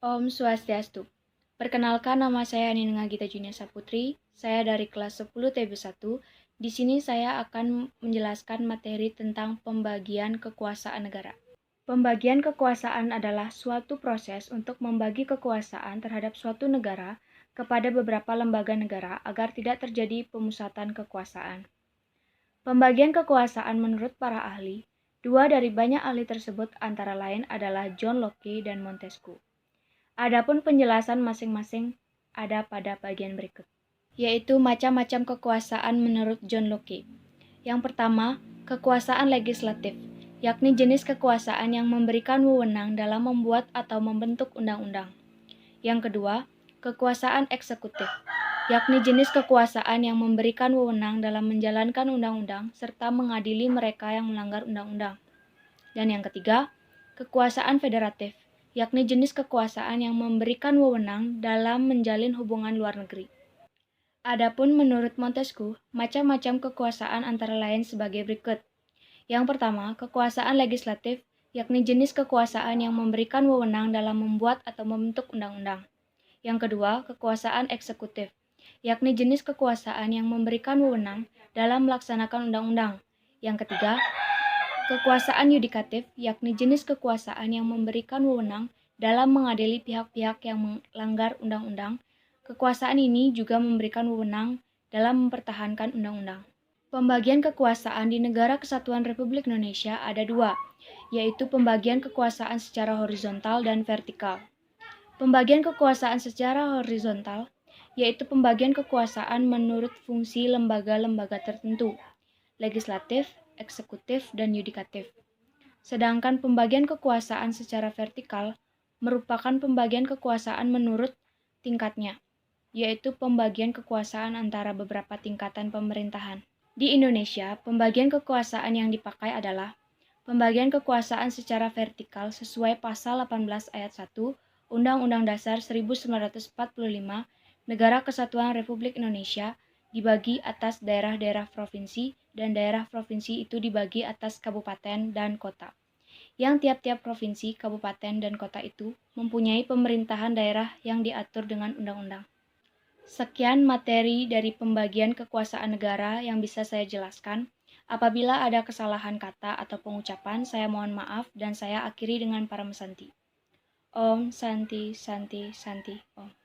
Om Swastiastu. Perkenalkan, nama saya Nina Gita Junia Saputri. Saya dari kelas 10 TB1. Di sini saya akan menjelaskan materi tentang pembagian kekuasaan negara. Pembagian kekuasaan adalah suatu proses untuk membagi kekuasaan terhadap suatu negara kepada beberapa lembaga negara agar tidak terjadi pemusatan kekuasaan. Pembagian kekuasaan menurut para ahli, dua dari banyak ahli tersebut antara lain adalah John Locke dan Montesquieu. Adapun penjelasan masing-masing ada pada bagian berikut, yaitu macam-macam kekuasaan menurut John Locke. Yang pertama, kekuasaan legislatif, yakni jenis kekuasaan yang memberikan wewenang dalam membuat atau membentuk undang-undang. Yang kedua, kekuasaan eksekutif, yakni jenis kekuasaan yang memberikan wewenang dalam menjalankan undang-undang serta mengadili mereka yang melanggar undang-undang. Dan yang ketiga, kekuasaan federatif, yakni jenis kekuasaan yang memberikan wewenang dalam menjalin hubungan luar negeri. Adapun menurut Montesquieu, macam-macam kekuasaan antara lain sebagai berikut. Yang pertama, kekuasaan legislatif, yakni jenis kekuasaan yang memberikan wewenang dalam membuat atau membentuk undang-undang. Yang kedua, kekuasaan eksekutif, yakni jenis kekuasaan yang memberikan wewenang dalam melaksanakan undang-undang. Yang ketiga, kekuasaan yudikatif, yakni jenis kekuasaan yang memberikan wewenang dalam mengadili pihak-pihak yang melanggar undang-undang. Kekuasaan ini juga memberikan wewenang dalam mempertahankan undang-undang. Pembagian kekuasaan di Negara Kesatuan Republik Indonesia ada dua, yaitu pembagian kekuasaan secara horizontal dan vertikal. Pembagian kekuasaan secara horizontal, yaitu pembagian kekuasaan menurut fungsi lembaga-lembaga tertentu, legislatif, eksekutif, dan yudikatif. Sedangkan pembagian kekuasaan secara vertikal merupakan pembagian kekuasaan menurut tingkatnya, yaitu pembagian kekuasaan antara beberapa tingkatan pemerintahan. Di Indonesia, pembagian kekuasaan yang dipakai adalah pembagian kekuasaan secara vertikal sesuai Pasal 18 Ayat 1 Undang-Undang Dasar 1945, Negara Kesatuan Republik Indonesia dibagi atas daerah-daerah provinsi, dan daerah provinsi itu dibagi atas kabupaten dan kota. Yang tiap-tiap provinsi, kabupaten, dan kota itu mempunyai pemerintahan daerah yang diatur dengan undang-undang. Sekian materi dari pembagian kekuasaan negara yang bisa saya jelaskan. Apabila ada kesalahan kata atau pengucapan, saya mohon maaf dan saya akhiri dengan para mesanti. Om Santi Santi Santi Om.